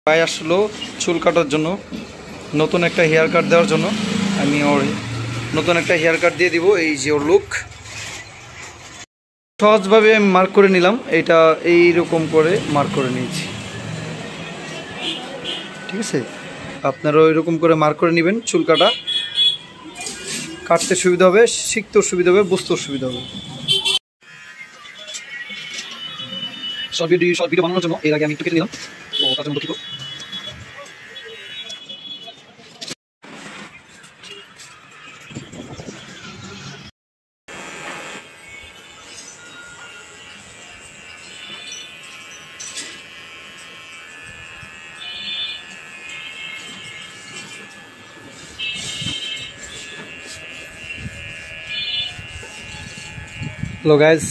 ভাই আসলো চুল কাটার জন্য, নতুন একটা হেয়ার কাট দেওয়ার জন্য। আমি ওর নতুন একটা হেয়ার কাট দিয়ে দিব। এই যে ওর লুক সহজভাবে আমি মার্ক করে নিলাম। এটা এইরকম করে মার্ক করে নিয়েছি, ঠিক আছে। আপনারাও এরকম করে মার্ক করে নেবেন। চুল কাটতে সুবিধা হবে, শিখতেও সুবিধা হবে, বুঝতেও সুবিধা হবে। শর্ট ভিডিও বানানোর জন্য এর আগে আমি একটু কেটে নিলাম, তো তার জন্য দুঃখিত। হ্যালো গাইজ,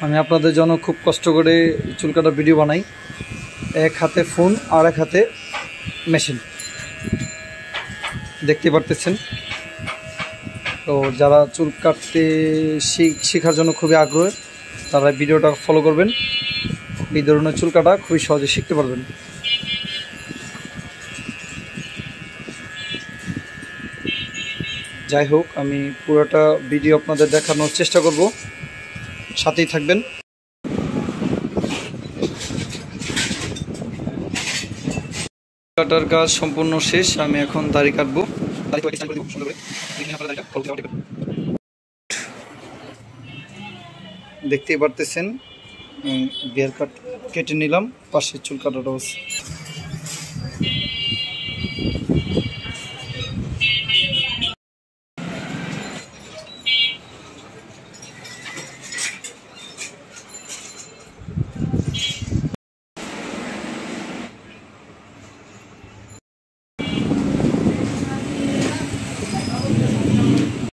আমি আপনাদের জন্য খুব কষ্ট করে চুল কাটার ভিডিও বানাই। এক হাতে ফোন আর এক হাতে মেশিন, দেখতে পারতেছেন। তো যারা চুল কাটতে শেখার জন্য খুবই আগ্রহী, তারা ভিডিওটা ফলো করবেন। এই ধরনের চুল কাটা খুবই সহজে শিখতে পারবেন। যাই হোক, আমি পুরোটা ভিডিও আপনাদের দেখানোর চেষ্টা করব, সাথেই থাকবেন। কাটার কাজ সম্পূর্ণ শেষ, আমি এখন দাড়ি কাটবো। দেখতেই পারতেছেন, হেয়ার কাট কেটে নিলাম, পাশের চুল কাটাটা